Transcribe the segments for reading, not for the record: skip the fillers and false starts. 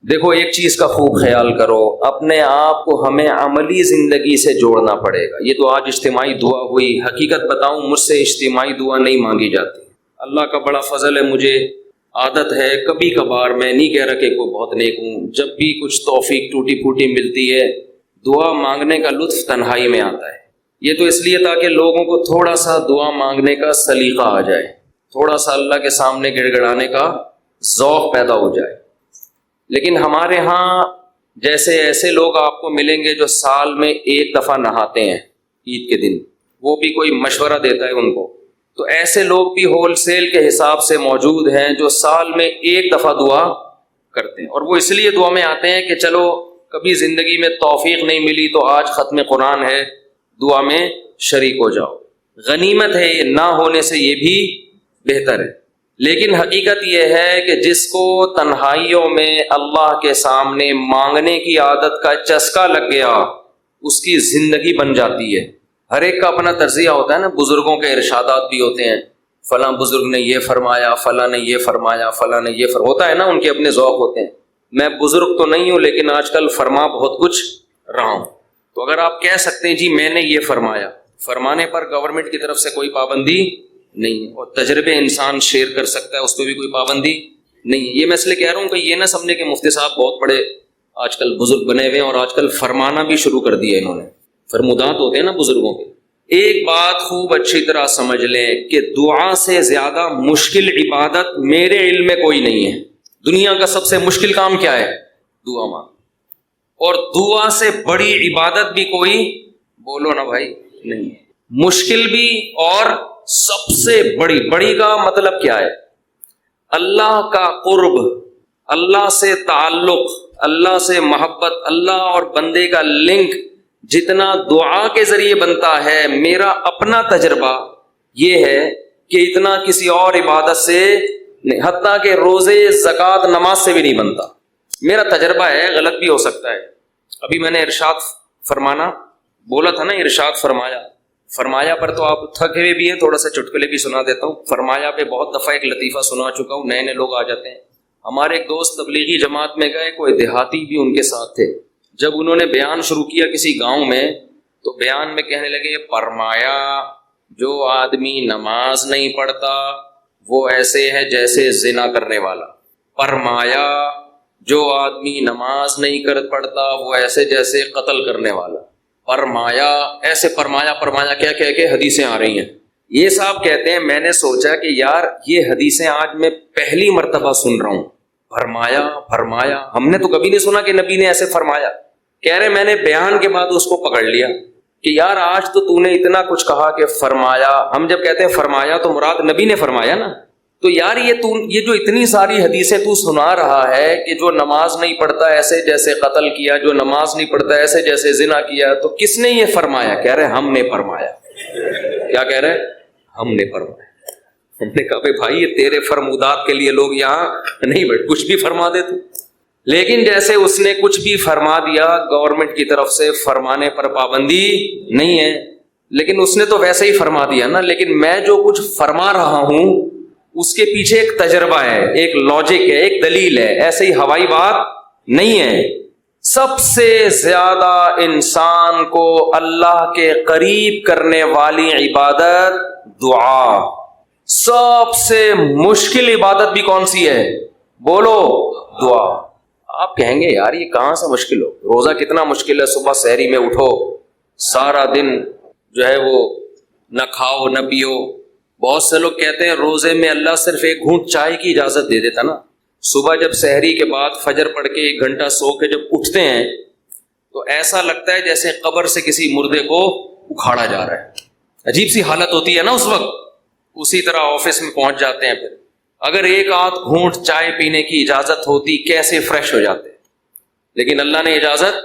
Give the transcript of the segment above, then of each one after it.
دیکھو ایک چیز کا خوب خیال کرو، اپنے آپ کو ہمیں عملی زندگی سے جوڑنا پڑے گا۔ یہ تو آج اجتماعی دعا ہوئی، حقیقت بتاؤں مجھ سے اجتماعی دعا نہیں مانگی جاتی۔ اللہ کا بڑا فضل ہے، مجھے عادت ہے کبھی کبھار، میں نہیں کہہ رہا کہ کوئی بہت نیک ہوں، جب بھی کچھ توفیق ٹوٹی پھوٹی ملتی ہے دعا مانگنے کا لطف تنہائی میں آتا ہے۔ یہ تو اس لیے تاکہ لوگوں کو تھوڑا سا دعا مانگنے کا سلیقہ آ جائے، تھوڑا سا اللہ کے سامنے گڑ گڑانے کا ذوق پیدا ہو جائے۔ لیکن ہمارے ہاں جیسے ایسے لوگ آپ کو ملیں گے جو سال میں ایک دفعہ نہاتے ہیں عید کے دن، وہ بھی کوئی مشورہ دیتا ہے ان کو، تو ایسے لوگ بھی ہول سیل کے حساب سے موجود ہیں جو سال میں ایک دفعہ دعا کرتے ہیں، اور وہ اس لیے دعا میں آتے ہیں کہ چلو کبھی زندگی میں توفیق نہیں ملی تو آج ختم قرآن ہے، دعا میں شریک ہو جاؤ۔ غنیمت ہے، یہ نہ ہونے سے یہ بھی بہتر ہے۔ لیکن حقیقت یہ ہے کہ جس کو تنہائیوں میں اللہ کے سامنے مانگنے کی عادت کا چسکا لگ گیا اس کی زندگی بن جاتی ہے۔ ہر ایک کا اپنا تجزیہ ہوتا ہے نا، بزرگوں کے ارشادات بھی ہوتے ہیں، فلاں بزرگ نے یہ فرمایا، فلاں نے یہ فرمایا، فلاں نے یہ ہوتا ہے نا، ان کے اپنے ذوق ہوتے ہیں۔ میں بزرگ تو نہیں ہوں لیکن آج کل فرما بہت کچھ رہا ہوں، تو اگر آپ کہہ سکتے ہیں جی میں نے یہ فرمایا، فرمانے پر گورنمنٹ کی طرف سے کوئی پابندی نہیں ہے، اور تجربے انسان شیئر کر سکتا ہے، اس پہ بھی کوئی پابندی نہیں ہے۔ یہ میں اس لیے کہہ رہا ہوں کہ یہ نہ سمجھے کہ مفتی صاحب بہت بڑے آج کل بزرگ بنے ہوئے ہیں اور آج کل فرمانا بھی شروع کر دیا انہوں نے، فرمودات ہوتے ہیں نا بزرگوں کے۔ ایک بات خوب اچھی طرح سمجھ لیں کہ دعا سے زیادہ مشکل عبادت میرے علم میں کوئی نہیں ہے۔ دنیا کا سب سے مشکل کام کیا ہے؟ دعا مانگ، اور دعا سے بڑی عبادت بھی کوئی بولو نا بھائی نہیں ہے۔ مشکل بھی اور سب سے بڑی کا مطلب کیا ہے؟ اللہ کا قرب، اللہ سے تعلق، اللہ سے محبت، اللہ اور بندے کا لنک جتنا دعا کے ذریعے بنتا ہے، میرا اپنا تجربہ یہ ہے کہ اتنا کسی اور عبادت سے نہیں، حتیٰ کہ روزے، زکوٰۃ، نماز سے بھی نہیں بنتا۔ میرا تجربہ ہے، غلط بھی ہو سکتا ہے۔ ابھی میں نے ارشاد فرمانا بولا تھا نا، ارشاد فرمایا پر تو آپ تھکے ہوئے بھی ہیں، تھوڑا سا چٹکلے بھی سنا دیتا ہوں۔ فرمایا پہ بہت دفعہ ایک لطیفہ سنا چکا ہوں، نئے لوگ آ جاتے ہیں۔ ہمارے ایک دوست تبلیغی جماعت میں گئے، کوئی دیہاتی بھی ان کے ساتھ تھے۔ جب انہوں نے بیان شروع کیا کسی گاؤں میں، تو بیان میں کہنے لگے فرمایا جو آدمی نماز نہیں پڑھتا وہ ایسے ہے جیسے زنا کرنے والا، فرمایا جو آدمی نماز نہیں پڑھتا وہ ایسے جیسے قتل کرنے والا، فرمایا ایسے فرمایا کیا کہہ کے حدیثیں آ رہی ہیں۔ یہ صاحب کہتے ہیں میں نے سوچا کہ یار یہ حدیثیں آج میں پہلی مرتبہ سن رہا ہوں، فرمایا ہم نے تو کبھی نہیں سنا کہ نبی نے ایسے فرمایا۔ کہہ رہے میں نے بیان کے بعد اس کو پکڑ لیا کہ یار آج تو نے اتنا کچھ کہا کہ فرمایا، ہم جب کہتے ہیں فرمایا تو مراد نبی نے فرمایا نا، تو یار یہ جو اتنی ساری حدیثیں تو سنا رہا ہے کہ جو نماز نہیں پڑھتا ایسے جیسے قتل کیا، جو نماز نہیں پڑھتا ایسے جیسے زنا کیا، تو کس نے یہ فرمایا؟ کہہ رہے ہم نے فرمایا۔ کیا کہہ رہے؟ ہم نے فرمایا۔ ہم نے کہا بھائی یہ تیرے فرمودات کے لیے لوگ یہاں نہیں بیٹھ، کچھ بھی فرما دیتے۔ لیکن جیسے اس نے کچھ بھی فرما دیا، گورنمنٹ کی طرف سے فرمانے پر پابندی نہیں ہے، لیکن اس نے تو ویسے ہی فرما دیا نا۔ لیکن میں جو کچھ فرما رہا ہوں اس کے پیچھے ایک تجربہ ہے، ایک لاجک ہے، ایک دلیل ہے، ایسے ہی ہوائی بات نہیں ہے۔ سب سے زیادہ انسان کو اللہ کے قریب کرنے والی عبادت دعا۔ سب سے مشکل عبادت بھی کون سی ہے؟ بولو، دعا۔ آپ کہیں گے یار یہ کہاں سے مشکل ہو، روزہ کتنا مشکل ہے، صبح سحری میں اٹھو، سارا دن جو ہے وہ نہ کھاؤ نہ پیو۔ بہت سے لوگ کہتے ہیں روزے میں اللہ صرف ایک گھونٹ چائے کی اجازت دے دیتا نا۔ صبح جب سحری کے بعد فجر پڑھ کے 1 گھنٹہ سو کے جب اٹھتے ہیں تو ایسا لگتا ہے جیسے قبر سے کسی مردے کو اکھاڑا جا رہا ہے، عجیب سی حالت ہوتی ہے نا اس وقت۔ اسی طرح آفس میں پہنچ جاتے ہیں، پھر اگر ایک آدھ گھونٹ چائے پینے کی اجازت ہوتی کیسے فریش ہو جاتے، لیکن اللہ نے اجازت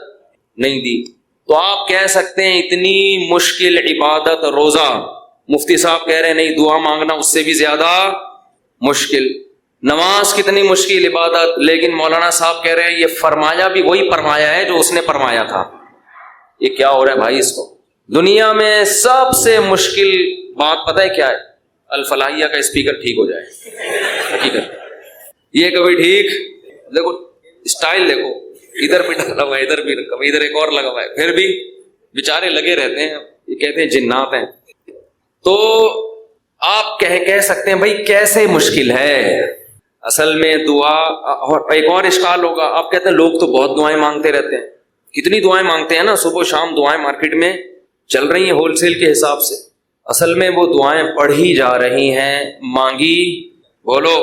نہیں دی۔ تو آپ کہہ سکتے ہیں اتنی مشکل عبادت روزہ، مفتی صاحب کہہ رہے ہیں نہیں دعا مانگنا اس سے بھی زیادہ مشکل۔ نماز کتنی مشکل عبادت، لیکن مولانا صاحب کہہ رہے ہیں یہ فرمایا بھی وہی فرمایا ہے جو اس نے فرمایا تھا۔ یہ کیا ہو رہا ہے بھائی؟ اس کو دنیا میں سب سے مشکل بات پتہ ہے کیا ہے؟ الفلاحیہ کا اسپیکر ٹھیک ہو جائے۔ حقیقت یہ کبھی ٹھیک، دیکھو اسٹائل دیکھو, ادھر بھی ڈالا ہوا ہے, ادھر بھی رکھا ہوا ہے, ادھر ایک اور لگا ہوا ہے, پھر بھی بیچارے لگے رہتے ہیں. یہ کہتے ہیں جنات ہیں. تو آپ کہہ سکتے ہیں بھائی کیسے مشکل ہے. اصل میں دعا, اور ایک اور اشکال ہوگا, آپ کہتے ہیں لوگ تو بہت دعائیں مانگتے رہتے ہیں. کتنی دعائیں مانگتے ہیں نا, صبح شام دعائیں مارکیٹ میں چل رہی ہیں ہول سیل کے حساب سے. اصل میں وہ دعائیں پڑھی جا رہی ہیں, مانگی بولو.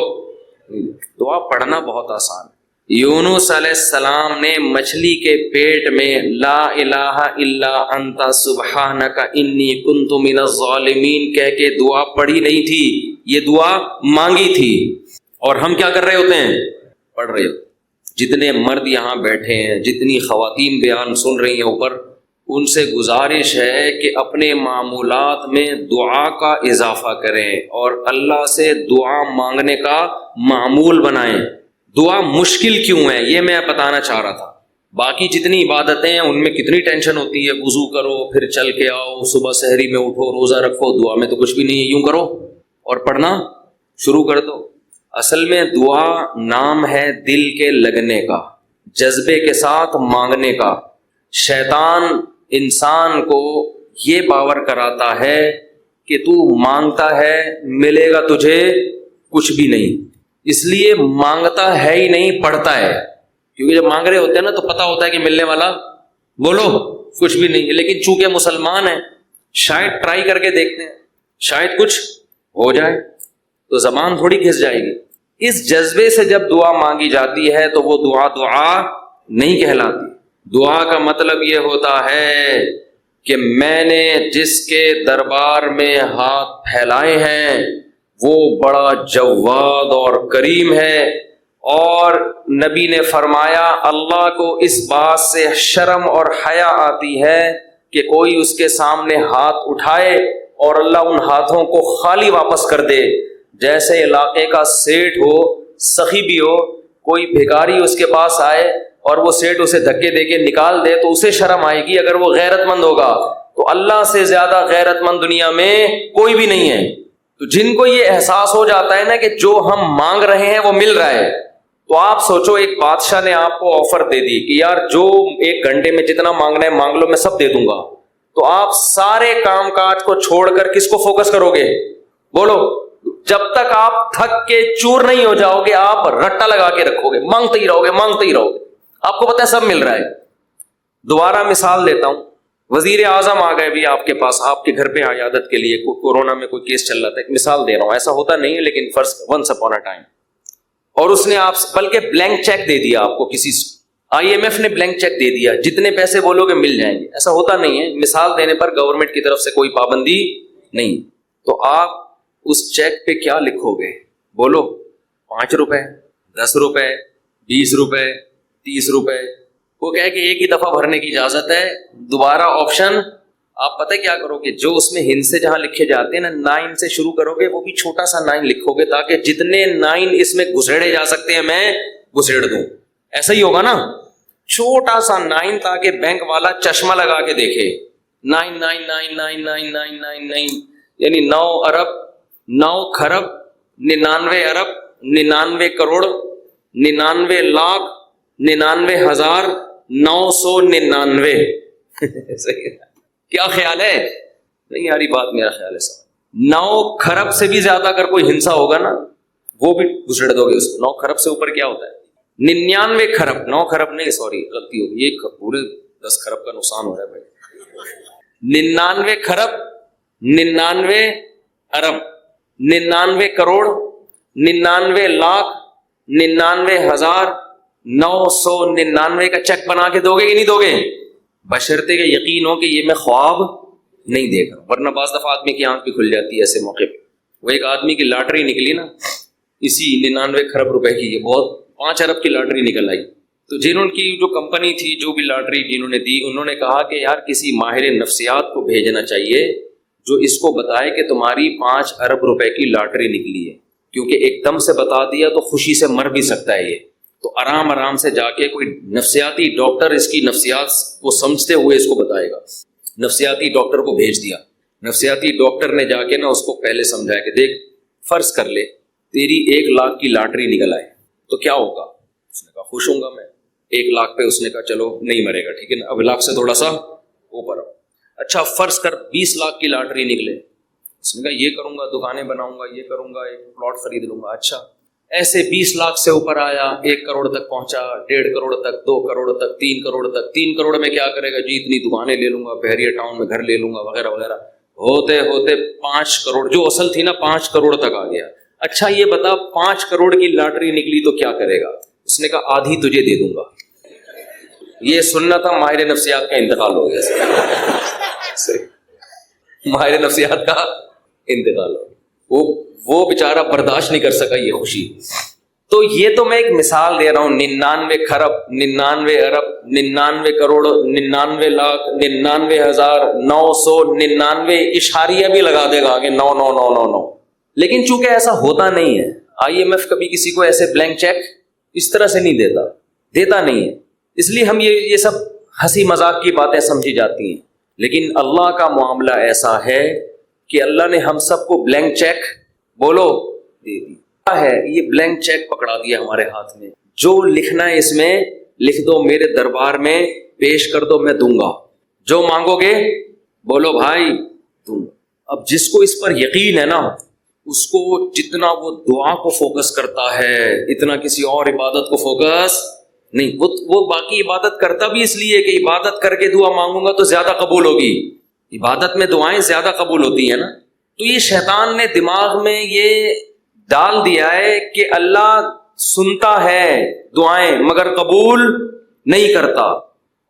دعا پڑھنا بہت آسان ہے. یونس علیہ السلام نے مچھلی کے پیٹ میں لا الہ الا انت سبحانک انی کنت من الظالمین کہہ کے دعا پڑھی نہیں تھی, یہ دعا مانگی تھی. اور ہم کیا کر رہے ہوتے ہیں, پڑھ رہے ہوتے. جتنے مرد یہاں بیٹھے ہیں, جتنی خواتین بیان سن رہی ہیں اوپر, ان سے گزارش ہے کہ اپنے معمولات میں دعا کا اضافہ کریں اور اللہ سے دعا مانگنے کا معمول بنائیں. دعا مشکل کیوں ہے یہ میں بتانا چاہ رہا تھا. باقی جتنی عبادتیں ہیں ان میں کتنی ٹینشن ہوتی ہے, وضو کرو, پھر چل کے آؤ, صبح سحری میں اٹھو, روزہ رکھو. دعا میں تو کچھ بھی نہیں ہے, یوں کرو اور پڑھنا شروع کر دو. اصل میں دعا نام ہے دل کے لگنے کا, جذبے کے ساتھ مانگنے کا. شیطان انسان کو یہ باور کراتا ہے کہ تو مانگتا ہے ملے گا تجھے کچھ بھی نہیں, اس لیے مانگتا ہے ہی نہیں, پڑھتا ہے. کیونکہ جب مانگ رہے ہوتے ہیں نا تو پتا ہوتا ہے کہ ملنے والا بولو کچھ بھی نہیں ہے. لیکن چونکہ مسلمان ہیں شاید ٹرائی کر کے دیکھتے ہیں, شاید کچھ ہو جائے, تو زبان تھوڑی گھس جائے گی. اس جذبے سے جب دعا مانگی جاتی ہے تو وہ دعا نہیں کہلاتی. دعا کا مطلب یہ ہوتا ہے کہ میں نے جس کے دربار میں ہاتھ پھیلائے ہیں وہ بڑا جواد اور کریم ہے. اور نبی نے فرمایا اللہ کو اس بات سے شرم اور حیا آتی ہے کہ کوئی اس کے سامنے ہاتھ اٹھائے اور اللہ ان ہاتھوں کو خالی واپس کر دے. جیسے علاقے کا سیٹھ ہو, سخی بھی ہو, کوئی بھکاری اس کے پاس آئے اور وہ سیٹھ اسے دھکے دے کے نکال دے تو اسے شرم آئے گی اگر وہ غیرت مند ہوگا. تو اللہ سے زیادہ غیرت مند دنیا میں کوئی بھی نہیں ہے. تو جن کو یہ احساس ہو جاتا ہے نا کہ جو ہم مانگ رہے ہیں وہ مل رہا ہے, تو آپ سوچو ایک بادشاہ نے آپ کو آفر دے دی کہ یار جو 1 گھنٹے میں جتنا مانگنا ہے مانگ لو, میں سب دے دوں گا. تو آپ سارے کام کاج کو چھوڑ کر کس کو فوکس کرو گے بولو. جب تک آپ تھک کے چور نہیں ہو جاؤ گے آپ رٹا لگا کے رکھو گے, مانگتے ہی رہو گے, مانگتے ہی رہو گے. آپ کو پتہ ہے سب مل رہا ہے. دوبارہ مثال دیتا ہوں, وزیر اعظم آ گئے بھی آپ کے پاس, آپ کے گھر پہ عیادت کے لیے, کورونا میں کوئی کیس چل رہا تھا, ایک مثال دے رہا ہوں, ایسا ہوتا نہیں ہے لیکن فرض ونس اپون اے ٹائم. اور اس نے آپ بلکہ بلینک چیک دے دیا آپ کو, کسی IMF نے بلینک چیک دے دیا, جتنے پیسے بولو گے مل جائیں گے. ایسا ہوتا نہیں ہے, مثال دینے پر گورنمنٹ کی طرف سے کوئی پابندی نہیں. تو آپ اس چیک پہ کیا لکھو گے بولو, 5 روپے, 10 روپے, 20 روپے, 30 روپے. وہ کہے کہ ایک ہی دفعہ بھرنے کی اجازت ہے, دوبارہ آپشن. آپ پتہ کیا کرو گے, جو اس میں ہند سے جہاں لکھے جاتے ہیں نا 9 سے شروع کرو گے, وہ بھی چھوٹا سا 9 لکھو گے تاکہ جتنے 9 اس میں گھسیڑے جا سکتے ہیں میں گھسیڑ دوں. ایسا ہی ہوگا نا, چھوٹا سا 9 تاکہ بینک والا چشمہ لگا کے دیکھے. 9 یعنی 9 ارب 9 کھرب 99 ارب 99 کروڑ 99 لاکھ 99,999. کیا خیال ہے, نہیں یاری بات, میرا خیال ہے 9 کھرب سے بھی زیادہ اگر کوئی ہنسا ہوگا نا وہ بھی گھسڑ دو گے اس کو. 9 کھرب سے اوپر کیا ہوتا ہے 99 کھرب, 9 کھرب نہیں, سوری غلطی ہوگی, یہ پورے 10 کھرب کا نقصان ہو رہا ہے بھائی. 99 کھرب 99 ارب 99 کروڑ 99 لاکھ 99,999 کا چیک بنا کے دو گے کہ نہیں دو گے, بشرطے کہ یقین ہو کہ یہ میں خواب نہیں دیکھ رہا. ورنہ بعض دفعہ آدمی کی آنکھ بھی کھل جاتی ہے ایسے موقع پہ. وہ ایک آدمی کی لاٹری نکلی نا اسی 99 کھرب روپے کی, یہ بہت 5 ارب کی لاٹری نکل آئی. تو جنہوں کی جو کمپنی تھی, جو بھی لاٹری جنہوں نے دی, انہوں نے کہا کہ یار کسی ماہر نفسیات کو بھیجنا چاہیے جو اس کو بتائے کہ تمہاری 5 ارب روپے کی لاٹری نکلی ہے, کیونکہ ایک دم سے بتا دیا تو خوشی سے مر بھی سکتا ہے یہ. تو آرام آرام سے جا کے کوئی نفسیاتی ڈاکٹر اس کی نفسیات کو سمجھتے ہوئے اس کو بتائے گا. نفسیاتی ڈاکٹر کو بھیج دیا. نفسیاتی ڈاکٹر نے جا کے نا اس کو پہلے سمجھایا کہ دیکھ فرض کر لے تیری 1 لاکھ کی لاٹری نکل آئے تو کیا ہوگا. اس نے کہا خوش ہوں گا میں. 1 لاکھ پہ اس نے کہا چلو نہیں مرے گا, ٹھیک ہے نا, اب 1 لاکھ سے تھوڑا سا اوپر آؤ. اچھا فرض کر 20 لاکھ کی لاٹری نکلے. اس نے کہا یہ کروں گا, دکانیں بناؤں گا, یہ کروں گا, ایک پلاٹ خرید لوں گا. اچھا ایسے 20 لاکھ سے اوپر آیا, 1 کروڑ تک پہنچا, 1.5 کروڑ تک, 2 کروڑ تک, 3 کروڑ تک. 3 کروڑ میں کیا کرے گا جی, اتنی دکانیں لے لوں گا, بحریہ ٹاؤن میں گھر لے لوں گا وغیرہ وغیرہ. ہوتے ہوتے 5 کروڑ, جو اصل تھی نا 5 کروڑ تک آ گیا. اچھا یہ بتا 5 کروڑ کی لاٹری نکلی تو کیا کرے گا؟ اس نے کہا آدھی تجھے دے دوں گا. یہ سننا تھا, ماہر نفسیات کا انتقال ہو گیا. ماہر نفسیات کا انتقال ہو گیا, وہ بیچارہ برداشت نہیں کر سکا یہ خوشی. تو یہ تو میں ایک مثال دے رہا ہوں. 99 کھرب, 99 ارب, 99 کروڑ, 99 لاکھ, 99,999 اشاریہ بھی لگا دے گا آگے 99999. لیکن چونکہ ایسا ہوتا نہیں ہے, IMF کبھی کسی کو ایسے بلینک چیک اس طرح سے نہیں دیتا نہیں ہے. اس لیے ہم یہ سب ہنسی مذاق کی باتیں سمجھی جاتی ہیں. لیکن اللہ کا معاملہ ایسا ہے کہ اللہ نے ہم سب کو بلینک چیک بولو دے دیا ہے. یہ بلینک چیک پکڑا دیا ہمارے ہاتھ میں, جو لکھنا ہے اس میں لکھ دو, میرے دربار میں پیش کر دو, میں دوں گا. جو مانگو گے بولو بھائی دوں گا. اب جس کو اس پر یقین ہے نا, اس کو جتنا وہ دعا کو فوکس کرتا ہے اتنا کسی اور عبادت کو فوکس نہیں. وہ باقی عبادت کرتا بھی اس لیے کہ عبادت کر کے دعا مانگوں گا تو زیادہ قبول ہوگی. عبادت میں دعائیں زیادہ قبول ہوتی ہیں نا. تو یہ شیطان نے دماغ میں یہ ڈال دیا ہے کہ اللہ سنتا ہے دعائیں مگر قبول نہیں کرتا,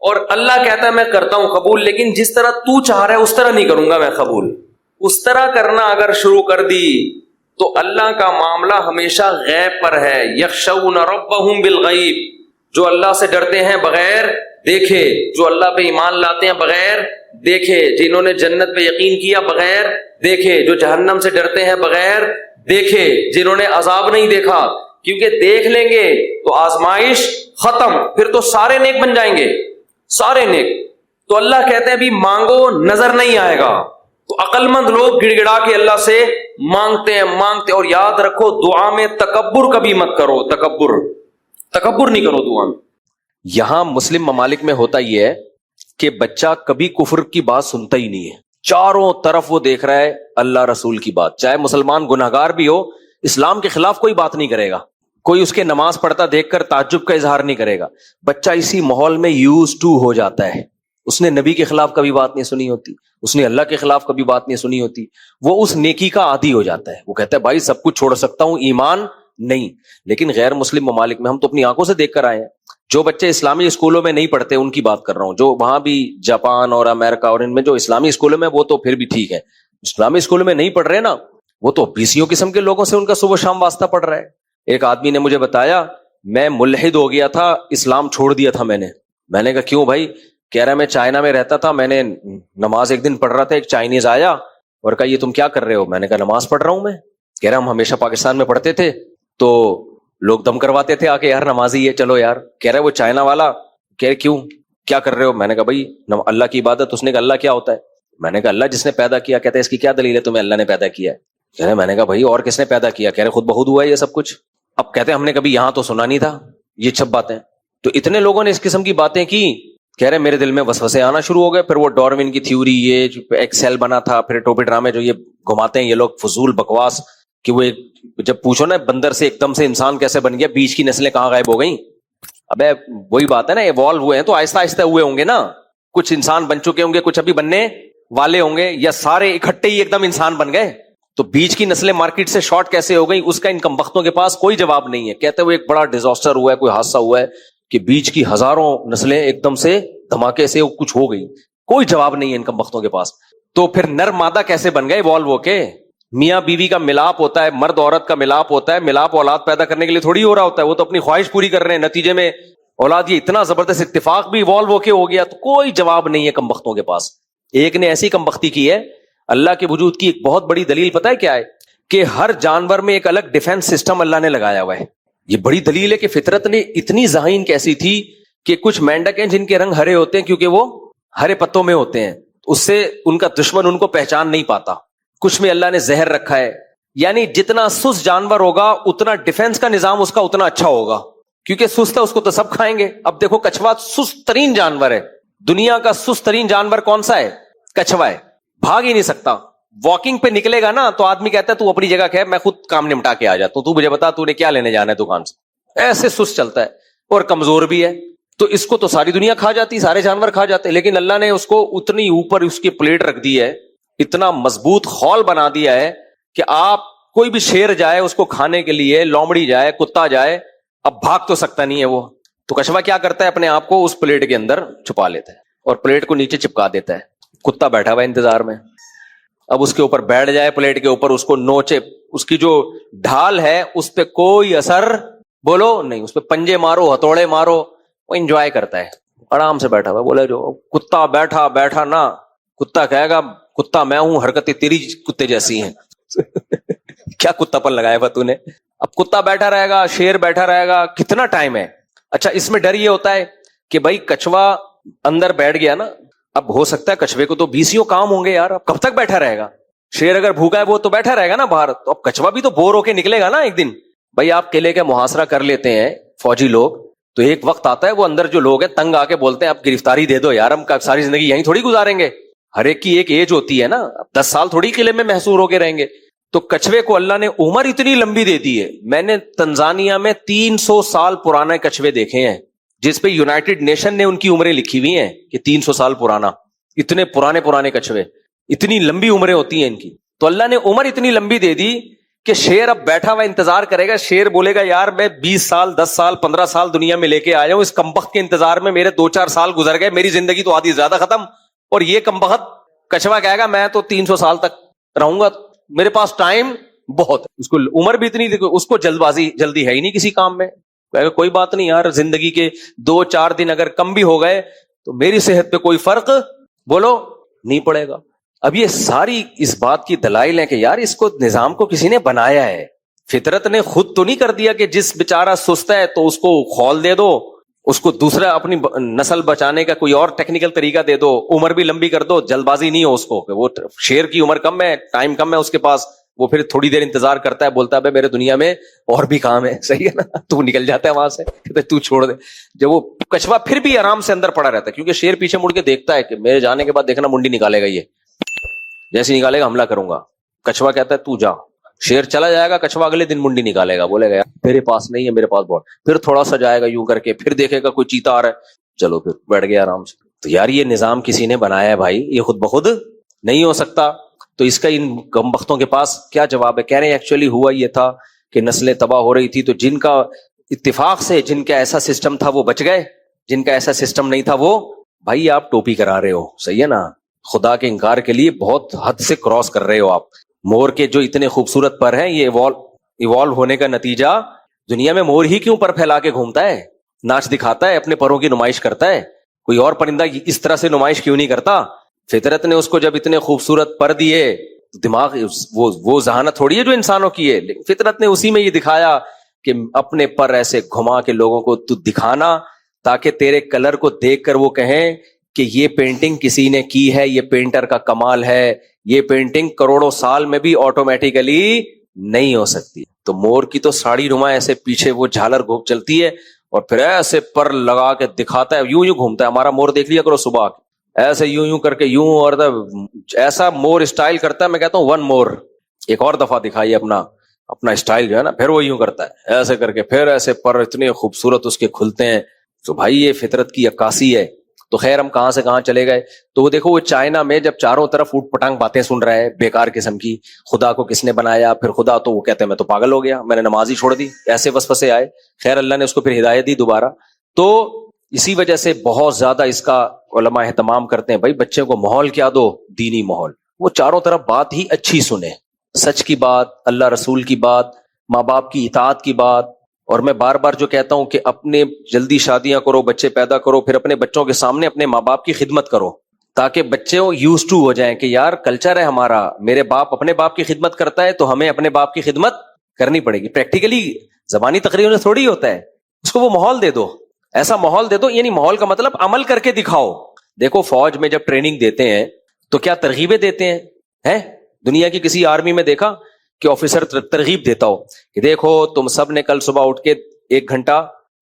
اور اللہ کہتا ہے میں کرتا ہوں قبول, لیکن جس طرح تو چاہ رہا ہے اس طرح نہیں کروں گا میں قبول. اس طرح کرنا اگر شروع کر دی تو اللہ کا معاملہ ہمیشہ غیب پر ہے. یخشون ربہم بالغیب, جو اللہ سے ڈرتے ہیں بغیر دیکھے, جو اللہ پہ ایمان لاتے ہیں بغیر دیکھے, جنہوں نے جنت پہ یقین کیا بغیر دیکھے, جو جہنم سے ڈرتے ہیں بغیر دیکھے, جنہوں نے عذاب نہیں دیکھا. کیونکہ دیکھ لیں گے تو آزمائش ختم, پھر تو سارے نیک بن جائیں گے, سارے نیک. تو اللہ کہتے ہیں بھی مانگو نظر نہیں آئے گا. تو عقل مند لوگ گڑ گڑا کے اللہ سے مانگتے ہیں. اور یاد رکھو دعا میں تکبر کبھی مت کرو, تکبر نہیں کرو دعا میں. یہاں مسلم ممالک میں ہوتا یہ ہے کہ بچہ کبھی کفر کی بات سنتا ہی نہیں ہے, چاروں طرف وہ دیکھ رہا ہے اللہ رسول کی بات. چاہے مسلمان گناہگار بھی ہو, اسلام کے خلاف کوئی بات نہیں کرے گا, کوئی اس کے نماز پڑھتا دیکھ کر تعجب کا اظہار نہیں کرے گا. بچہ اسی ماحول میں یوز ٹو ہو جاتا ہے. اس نے نبی کے خلاف کبھی بات نہیں سنی ہوتی, اس نے اللہ کے خلاف کبھی بات نہیں سنی ہوتی. وہ اس نیکی کا عادی ہو جاتا ہے. وہ کہتا ہے بھائی سب کچھ چھوڑ سکتا ہوں, ایمان نہیں. لیکن غیر مسلم ممالک میں ہم تو اپنی آنکھوں سے دیکھ کر آئے ہیں, جو بچے اسلامی اسکولوں میں نہیں پڑھتے ان کی بات کر رہا ہوں, جو وہاں بھی جاپان اور امریکہ اور ان میں جو اسلامی اسکولوں میں, وہ تو پھر بھی ٹھیک ہے. اسلامی اسکولوں میں نہیں پڑھ رہے نا, وہ تو بیسیوں قسم کے لوگوں سے ان کا صبح شام واسطہ پڑ رہا ہے. ایک آدمی نے مجھے بتایا میں ملحد ہو گیا تھا, اسلام چھوڑ دیا تھا میں نے کہا کیوں بھائی؟ کہہ رہا میں چائنا میں رہتا تھا, میں نے نماز ایک دن پڑھ رہا تھا, ایک چائنیز آیا اور کہا یہ تم کیا کر رہے ہو؟ میں نے کہا نماز پڑھ رہا ہوں میں. کہہ رہا ہم ہمیشہ پاکستان میں پڑھتے تھے تو لوگ دم کرواتے تھے آ کے, یار نمازی ہے چلو یار. کہہ رہے وہ چائنا والا, کہہ رہے کیوں کیا کر رہے ہو؟ میں نے کہا بھائی اللہ کی عبادت. اس نے کہا اللہ کیا ہوتا ہے؟ میں نے کہا اللہ جس نے پیدا کیا. کہتے ہیں اس کی کیا دلیل ہے تمہیں اللہ نے پیدا کیا ہے؟ کہہ رہے میں نے کہا بھائی اور کس نے پیدا کیا؟ کہہ رہے خود بخود ہوا ہے یہ سب کچھ. اب کہتے ہیں ہم نے کبھی یہاں تو سنا نہیں تھا یہ سب باتیں. تو اتنے لوگوں نے اس قسم کی باتیں کی. کہہ رہے میرے دل میں وسوسے آنا شروع ہو گئے. پھر وہ ڈاروین کی تھیوری, یہ ایک سیل بنا تھا, پھر ٹوپی ڈرامے جو یہ گھماتے ہیں یہ لوگ فضول بکواس, کہ وہ جب پوچھو نا بندر سے ایک دم سے انسان کیسے بن گیا, بیچ کی نسلیں کہاں غائب ہو گئیں. ابے وہی بات ہے نا, ایوالو ہوئے ہیں تو آہستہ آہستہ ہوئے ہوں گے نا. کچھ انسان بن چکے ہوں گے, کچھ ابھی بننے والے ہوں گے, یا سارے اکٹھے ہی ایک دم انسان بن گئے. تو بیچ کی نسلیں مارکیٹ سے شارٹ کیسے ہو گئی, اس کا ان کم بختوں کے پاس کوئی جواب نہیں ہے. کہتے ہوئے ایک بڑا ڈیزاسٹر ہوا ہے, کوئی حادثہ ہوا ہے کہ بیچ کی ہزاروں نسلیں ایک دم سے دھماکے سے کچھ ہو گئی. کوئی جواب نہیں ہے ان کم بختوں کے پاس. تو پھر نر مادہ کیسے بن گئے ایوالو ہو کے؟ میاں بیوی کا ملاپ ہوتا ہے, مرد عورت کا ملاپ ہوتا ہے. ملاپ اولاد پیدا کرنے کے لیے تھوڑی ہو رہا ہوتا ہے, وہ تو اپنی خواہش پوری کر رہے ہیں, نتیجے میں اولاد یہ اتنا زبردست اتفاق بھی ایوالو ہو کے ہو گیا. تو کوئی جواب نہیں ہے کم بختوں کے پاس. ایک نے ایسی کم بختی کی ہے, اللہ کے وجود کی ایک بہت بڑی دلیل پتہ ہے کیا ہے؟ کہ ہر جانور میں ایک الگ ڈیفنس سسٹم اللہ نے لگایا ہوا ہے. یہ بڑی دلیل ہے کہ فطرت نے اتنی ذہین کیسی تھی کہ کچھ مینڈک ہیں جن کے رنگ ہرے ہوتے ہیں کیونکہ وہ ہرے پتوں میں ہوتے ہیں, اس سے ان کا دشمن ان کو پہچان نہیں پاتا. کچھ میں اللہ نے زہر رکھا ہے, یعنی جتنا سست جانور ہوگا اتنا ڈیفنس کا نظام اس کا اتنا اچھا ہوگا. کیونکہ سست ہے اس کو تو سب کھائیں گے. اب دیکھو کچھوا سست ترین جانور ہے, دنیا کا سست ترین جانور کون سا ہے؟ کچھوا ہے. بھاگ ہی نہیں سکتا. واکنگ پہ نکلے گا نا تو آدمی کہتا ہے تو اپنی جگہ کہ میں خود کام نمٹا کے آ جاتا ہوں, تو مجھے بتا تو نے کیا لینے جانا ہے دکان سے. ایسے سست چلتا ہے اور کمزور بھی ہے. تو اس کو تو ساری دنیا کھا جاتی, سارے جانور کھا جاتے, لیکن اللہ نے اس کو اتنی اوپر اس کی پلیٹ رکھ دی ہے, اتنا مضبوط خول بنا دیا ہے کہ آپ کوئی بھی شیر جائے اس کو کھانے کے لیے, لومڑی جائے, کتا جائے, اب بھاگ تو سکتا نہیں ہے وہ. تو کچھوا کیا کرتا ہے, اپنے آپ کو اس پلیٹ کے اندر چھپا لیتا ہے اور پلیٹ کو نیچے چپکا دیتا ہے. کتا بیٹھا ہوا انتظار میں, اب اس کے اوپر بیٹھ جائے پلیٹ کے اوپر, اس کو نوچے, اس کی جو ڈھال ہے اس پہ کوئی اثر بولو نہیں, اس پہ پنجے مارو, ہتھوڑے مارو, وہ انجوائے کرتا ہے, آرام سے بیٹھا ہوا. بولے جو کتا بیٹھا نا, کتا کہے گا کتا میں ہوں, حرکتیں تیری کتے جیسی ہیں. کیا کتا پن لگایا ہوا تو نے. اب کتا بیٹھا رہے گا, شیر بیٹھا رہے گا, کتنا ٹائم ہے. اچھا اس میں ڈر یہ ہوتا ہے کہ بھائی کچھوا اندر بیٹھ گیا نا, اب ہو سکتا ہے کچھوے کو تو 20 کام ہوں گے یار, اب کب تک بیٹھا رہے گا. شیر اگر بھوکا ہے وہ تو بیٹھا رہے گا نا باہر, تو اب کچھوا بھی تو بور ہو کے نکلے گا نا ایک دن. بھائی آپ قلعے کا محاصرہ کر لیتے ہیں فوجی لوگ, تو ایک وقت آتا ہے وہ اندر جو لوگ ہیں تنگ آ کے بولتے ہیں اب گرفتاری دے دو یار, ہم ساری زندگی یہیں تھوڑی گزاریں گے. ہر ایک کی ایک ایج ہوتی ہے نا, اب 10 سال تھوڑی قلعے میں محصور ہو کے رہیں گے. تو کچھوے کو اللہ نے عمر اتنی لمبی دے دی ہے. میں نے تنزانیہ میں 300 سال پرانے کچھوے دیکھے ہیں, جس پہ یونائٹڈ نیشن نے ان کی عمریں لکھی ہوئی ہیں کہ 300 سال پرانا. اتنے پرانے کچھوے, اتنی لمبی عمریں ہوتی ہیں ان کی. تو اللہ نے عمر اتنی لمبی دے دی کہ شیر اب بیٹھا ہوا انتظار کرے گا. شیر بولے گا یار میں 20 سال 10 سال 15 سال دنیا میں لے کے آیا ہوں, اس کمبخت کے انتظار میں میرے 2-4 سال گزر گئے, میری زندگی تو آدھی زیادہ ختم, اور یہ کمبخت کچھوا کہے گا میں تو 300 سال تک رہوں گا, میرے پاس ٹائم بہت ہے. اس کو عمر بھی اتنی, اس کو جلدی ہے ہی نہیں کسی کام میں. کوئی بات نہیں یار, زندگی کے 2-4 دن اگر کم بھی ہو گئے تو میری صحت پہ کوئی فرق بولو نہیں پڑے گا. اب یہ ساری اس بات کی دلائل ہیں کہ یار اس کو نظام کو کسی نے بنایا ہے, فطرت نے خود تو نہیں کر دیا کہ جس بیچارہ سست ہے تو اس کو خول دے دو, اس کو دوسرا اپنی نسل بچانے کا کوئی اور ٹیکنیکل طریقہ دے دو, عمر بھی لمبی کر دو, جلد بازی نہیں ہو اس کو. وہ شیر کی عمر کم ہے, ٹائم کم ہے اس کے پاس, وہ پھر تھوڑی دیر انتظار کرتا ہے, بولتا ہے میرے دنیا میں اور بھی کام ہے, صحیح ہے نا, تو نکل جاتا ہے وہاں سے, کہتے تو چھوڑ دے. جب وہ کچھوا پھر بھی آرام سے اندر پڑا رہتا ہے, کیونکہ شیر پیچھے مڑ کے دیکھتا ہے کہ میرے جانے کے بعد دیکھنا منڈی نکالے گا, یہ جیسے نکالے گا حملہ کروں گا. کچھوا کہتا ہے تو جا, شیر چلا جائے گا, کچھوا اگلے دن منڈی نکالے گا, بولے گا میرے پاس نہیں ہے, میرے پاس بہت, پھر تھوڑا سا جائے گا یوں کر کے, پھر دیکھے گا کوئی چیتا آ رہا ہے, چلو پھر بیٹھ گیا آرام سے. تو یار یہ نظام کسی نے بنایا ہے بھائی, یہ خود بخود نہیں ہو سکتا. تو اس کا ان کم بختوں کے پاس کیا جواب ہے؟ کہہ رہے ہیں ایکچولی ہوا یہ تھا کہ نسلیں تباہ ہو رہی تھی, تو جن کا اتفاق سے جن کا ایسا سسٹم تھا وہ بچ گئے, جن کا ایسا سسٹم نہیں تھا وہ, بھائی آپ ٹوپی کرا رہے ہو, صحیح ہے نا, خدا کے انکار کے لیے بہت حد سے کراس کر رہے ہو آپ. مور کے جو اتنے خوبصورت پر ہیں, یہ ایوالو ہونے کا نتیجہ, دنیا میں مور ہی کیوں پر پھیلا کے گھومتا ہے, ناچ دکھاتا ہے, اپنے پروں کی نمائش کرتا ہے, کوئی اور پرندہ اس طرح سے نمائش کیوں نہیں کرتا؟ فطرت نے اس کو جب اتنے خوبصورت پر دیے, دماغ وہ ذہانت تھوڑی ہے جو انسانوں کی ہے, لیکن فطرت نے اسی میں یہ دکھایا کہ اپنے پر ایسے گھما کے لوگوں کو تو دکھانا, تاکہ تیرے کلر کو دیکھ کر وہ کہیں کہ یہ پینٹنگ کسی نے کی ہے, یہ پینٹر کا کمال ہے, یہ پینٹنگ کروڑوں سال میں بھی آٹومیٹیکلی نہیں ہو سکتی. تو مور کی تو ساڑی نما ایسے پیچھے وہ جھالر گھوم چلتی ہے, اور پھر ایسے پر لگا کے دکھاتا ہے, یوں گھومتا ہے. ہمارا مور دیکھ لیا کرو صبح ایسے یوں کر کے یوں, اور ایسا مور اسٹائل کرتا ہے, میں کہتا ہوں ون مور, ایک اور دفعہ دکھائیے اپنا اسٹائل جو ہے نا, پھر وہ یوں کرتا ہے ایسے کر کے, پھر ایسے پر اتنے خوبصورت اس کے کھلتے ہیں. تو بھائی یہ فطرت کی عکاسی ہے. تو خیر ہم کہاں سے کہاں چلے گئے. تو وہ دیکھو وہ چائنا میں جب چاروں طرف اوٹ پٹانگ باتیں سن رہا ہے بیکار قسم کی, خدا کو کس نے بنایا, پھر خدا, تو وہ کہتے ہیں میں تو پاگل ہو گیا, میں نے نماز ہی چھوڑ دی, ایسے وسوسے آئے. خیر اللہ نے اس کو پھر ہدایت دی دوبارہ. تو اسی وجہ سے بہت زیادہ اس کا علماء اہتمام کرتے ہیں, بھائی بچے کو ماحول کیا دو, دینی ماحول, وہ چاروں طرف بات ہی اچھی سنے, سچ کی بات, اللہ رسول کی بات, ماں باپ کی اطاعت کی بات. اور میں بار بار جو کہتا ہوں کہ اپنے جلدی شادیاں کرو, بچے پیدا کرو, پھر اپنے بچوں کے سامنے اپنے ماں باپ کی خدمت کرو, تاکہ بچے یوز ٹو ہو جائیں کہ یار کلچر ہے ہمارا, میرے باپ اپنے باپ کی خدمت کرتا ہے تو ہمیں اپنے باپ کی خدمت کرنی پڑے گی. پریکٹیکلی زبانی تقریر میں تھوڑی ہوتا ہے, اس کو وہ ماحول دے دو, ایسا ماحول دے دو, یعنی ماحول کا مطلب عمل کر کے دکھاؤ. دیکھو فوج میں جب ٹریننگ دیتے ہیں تو کیا ترغیبیں دیتے ہیں, دنیا کی کسی آرمی میں دیکھا کہ آفیسر ترغیب دیتا ہو کہ دیکھو تم سب نے کل صبح اٹھ کے 1 گھنٹہ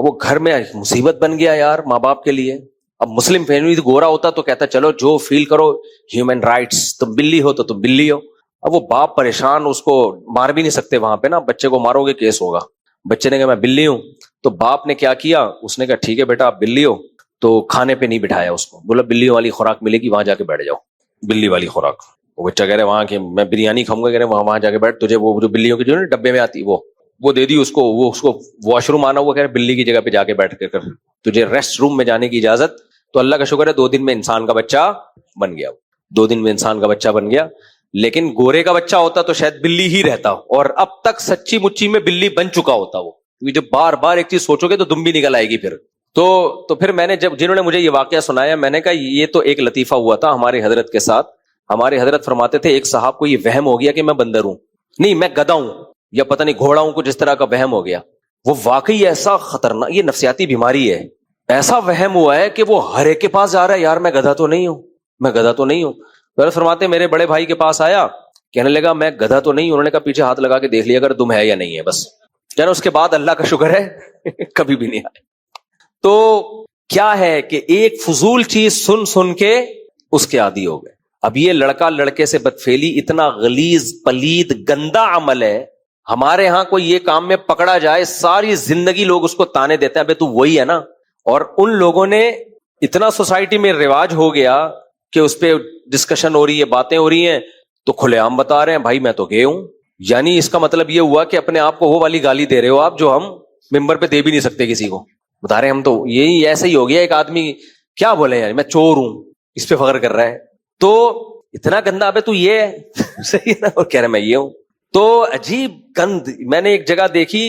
اب وہ گھر میں مصیبت بن گیا یار ماں باپ کے لیے. اب مسلم فیملی گورا ہوتا تو کہتا چلو جو فیل کرو, ہیومن رائٹس, تم بلی ہو تو تم بلی ہو. اب وہ باپ پریشان, اس کو مار بھی نہیں سکتے وہاں پہ نا, بچے کو مارو گے کیس ہوگا. بچے نے کہا میں بلی ہوں, تو باپ نے کیا کیا, اس نے کہا ٹھیک ہے بیٹا آپ بلی ہو, تو کھانے پہ نہیں بٹھایا اس کو, بولا بلیوں والی خوراک ملے گی وہاں جا کے بیٹھ جاؤ, بلی والی خوراک. وہ بچہ کہہ رہے وہاں کے میں بریانی کھاؤں گا, کہہ رہے وہاں جا کے بیٹھ, تجھے وہ جو بلیوں کی جو نا ڈبے میں آتی وہ دے دی اس کو, وہ اس کو واش روم آنا ہوا, کہہ رہے بلی کی جگہ پہ جا کے بیٹھ کر تجھے ریسٹ روم میں جانے کی اجازت. تو اللہ کا شکر ہے 2 دن میں انسان کا بچہ بن گیا, 2 دن میں انسان کا بچہ بن گیا. لیکن گورے کا بچہ ہوتا تو شاید بلی ہی رہتا, اور اب تک سچی مچی میں بلی بن چکا ہوتا وہ, کیونکہ جب بار بار ایک چیز سوچو گے تو دم بھی نکل آئے گی پھر. تو پھر میں نے جنہوں نے مجھے یہ واقعہ سنایا, میں نے کہا یہ تو ایک لطیفہ ہوا تھا ہمارے حضرت کے ساتھ. ہمارے حضرت فرماتے تھے ایک صاحب کو یہ وہم ہو گیا کہ میں بندر ہوں, نہیں میں گدھا ہوں, یا پتہ نہیں گھوڑا ہوں, کچھ اس طرح کا وہم ہو گیا. وہ واقعی ایسا خطرناک, یہ نفسیاتی بیماری ہے, ایسا وہم ہوا ہے کہ وہ ہر ایک کے پاس جا رہا ہے, یار میں گدھا تو نہیں ہوں, میں گدھا تو نہیں ہوں. حضرت فرماتے میرے بڑے بھائی کے پاس آیا, کہنے لگا میں گدھا تو نہیں ہوں. انہوں نے کہا پیچھے ہاتھ لگا کے دیکھ لیا اگر دم ہے یا نہیں ہے, بس. کہنا اس کے بعد اللہ کا شکر ہے کبھی بھی نہیں آئے. تو کیا ہے کہ ایک فضول چیز سن کے اس کے عادی ہو گئے. اب یہ لڑکا لڑکے سے بدفعلی اتنا غلیظ پلید گندا عمل ہے. ہمارے ہاں کوئی یہ کام میں پکڑا جائے ساری زندگی لوگ اس کو تانے دیتے ہیں, ابے تو وہی ہے نا. اور ان لوگوں نے اتنا سوسائٹی میں رواج ہو گیا کہ اس پہ ڈسکشن ہو رہی ہے, باتیں ہو رہی ہیں, تو کھلے عام بتا رہے ہیں بھائی میں تو گئے ہوں. یعنی اس کا مطلب یہ ہوا کہ اپنے آپ کو وہ والی گالی دے رہے ہو آپ جو ہم ممبر پہ دے بھی نہیں سکتے کسی کو. بتا رہے ہیں ہم تو یہی ایسا ہی ہو گیا. ایک آدمی کیا بولے یار میں چور ہوں, اس پہ فخر کر رہا ہے. تو اتنا گندا, ابے تو یہ ہے صحیح ہے نا, اور کہہ رہے میں یہ ہوں. تو عجیب گند. میں نے ایک جگہ دیکھی,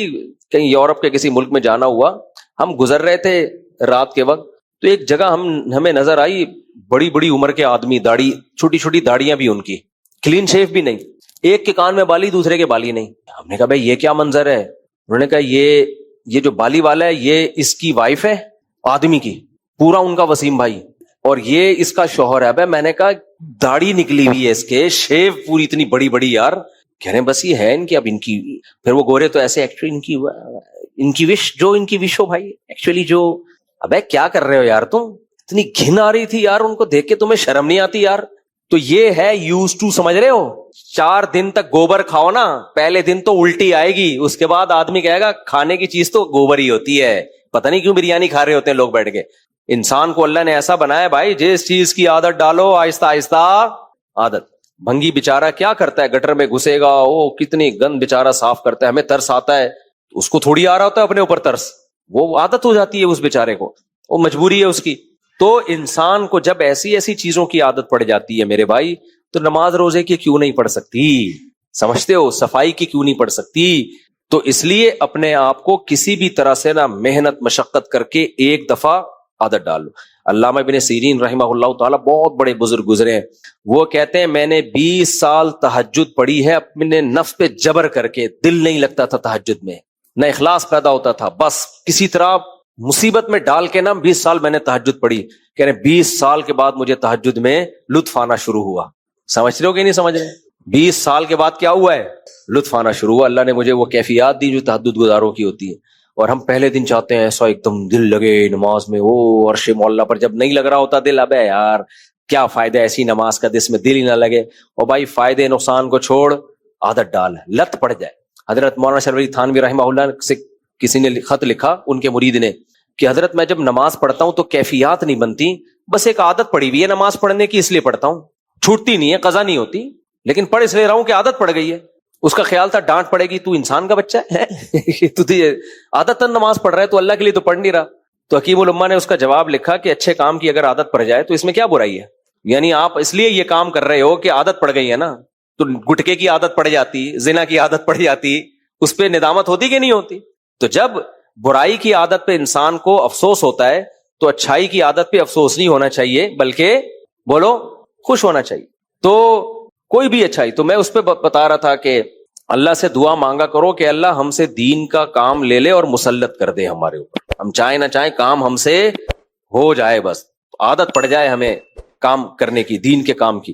کہیں یورپ کے کسی ملک میں جانا ہوا, ہم گزر رہے تھے رات کے وقت, تو ایک جگہ ہمیں نظر آئی, بڑی بڑی عمر کے آدمی, داڑھی چھوٹی چھوٹی داڑیاں بھی ان کی, کلین شیف بھی نہیں, ایک کے کان میں بالی دوسرے کے بالی نہیں. ہم نے کہا بھائی یہ کیا منظر ہے. انہوں نے کہا یہ جو بالی والا ہے یہ اس کی وائف ہے آدمی کی, پورا ان کا وسیم بھائی, اور یہ اس کا شوہر ہے. میں نے کہا داڑھی نکلی ہوئی ہے اس کے, شیو پوری اتنی بڑی بڑی یار. کہہ رہے ہیں بس یہ ہے ان کی, اب ان کی پھر وہ گورے تو ایسے ایکچولی ان کی وش جو ان کی وش ہو بھائی ایکچولی جو. ابے کیا کر رہے ہو یار تم, اتنی گھن آ رہی تھی یار ان کو دیکھ کے, تمہیں شرم نہیں آتی یار. تو یہ ہے یوز ٹو, سمجھ رہے ہو, 4 دن تک گوبر کھاؤ نا, پہلے دن تو الٹی آئے گی, اس کے بعد آدمی کہے گا کھانے کی چیز تو گوبر ہی ہوتی ہے. پتہ نہیں کیوں بریانی کھا رہے ہوتے ہیں لوگ بیٹھ کے. انسان کو اللہ نے ایسا بنایا بھائی, جس چیز کی عادت ڈالو آہستہ آہستہ عادت. بھنگی بیچارہ کیا کرتا ہے, گٹر میں گھسے گا, وہ کتنی گند بیچارہ صاف کرتا ہے, ہمیں ترس آتا ہے, اس کو تھوڑی آ رہا ہوتا ہے اپنے اوپر ترس, وہ عادت ہو جاتی ہے اس بیچارے کو, وہ مجبوری ہے اس کی. تو انسان کو جب ایسی چیزوں کی عادت پڑ جاتی ہے میرے بھائی, تو نماز روزے کی کیوں نہیں پڑھ سکتی, سمجھتے ہو, صفائی کی کیوں نہیں پڑھ سکتی. تو اس لیے اپنے آپ کو کسی بھی طرح سے نہ محنت مشقت کر کے ایک دفعہ عادت ڈال لو. علامہ ابن سیرین رحمہ اللہ تعالیٰ بہت بڑے بزرگ گزرے ہیں, وہ کہتے ہیں میں نے 20 سال تہجد پڑھی ہے اپنے نفس پہ جبر کر کے, دل نہیں لگتا تھا تہجد میں, نہ اخلاص پیدا ہوتا تھا, بس کسی طرح مصیبت میں ڈال کے نا 20 سال میں نے تہجد پڑھی. کہہ رہے 20 سال کے بعد مجھے تہجد میں لطف آنا شروع ہوا. سمجھ رہے ہو کہ نہیں سمجھ رہے, 20 سال کے بعد کیا ہوا ہے, لطف آنا شروع ہوا. اللہ نے مجھے وہ کیفیات دی جو تہجد گزاروں کی ہوتی ہے. اور ہم پہلے دن چاہتے ہیں ایسا ایک دم دل لگے نماز میں, وہ عرش مولا پر, جب نہیں لگ رہا ہوتا دل, ابے یار کیا فائدہ ایسی نماز کا جس میں دل ہی نہ لگے. اور بھائی فائدے نقصان کو چھوڑ, عادت ڈال, لت پڑ جائے. حضرت مولانا شرف علی تھانوی رحمہ اللہ سے کسی نے خط لکھا, ان کے مرید نے, کہ حضرت میں جب نماز پڑھتا ہوں تو کیفیات نہیں بنتی, بس ایک عادت پڑی ہوئی ہے نماز پڑھنے کی, اس لیے پڑھتا ہوں, چھوٹتی نہیں ہے, قضا نہیں ہوتی, لیکن پڑھ اس لیے رہا ہوں کہ عادت پڑ گئی ہے. اس کا خیال تھا ڈانٹ پڑے گی, تو انسان کا بچہ ہے تو عادت نماز پڑھ رہا ہے, تو اللہ کے لیے تو پڑھ نہیں رہا. تو حکیم الامہ نے اس کا جواب لکھا کہ اچھے کام کی اگر عادت پڑ جائے تو اس میں کیا برائی ہے. یعنی آپ اس لیے یہ کام کر رہے ہو کہ عادت پڑ گئی ہے نا, تو گٹکے کی عادت پڑ جاتی, زنا کی عادت پڑ جاتی, اس پہ ندامت ہوتی کہ نہیں ہوتی. تو جب برائی کی عادت پہ انسان کو افسوس ہوتا ہے, تو اچھائی کی عادت پہ افسوس نہیں ہونا چاہیے, بلکہ بولو خوش ہونا چاہیے. تو کوئی بھی اچھائی, تو میں اس پہ بتا رہا تھا کہ اللہ سے دعا مانگا کرو کہ اللہ ہم سے دین کا کام لے لے اور مسلط کر دے ہمارے اوپر, ہم چاہیں نہ چاہیں کام ہم سے ہو جائے, بس عادت پڑ جائے ہمیں کام کرنے کی, دین کے کام کی.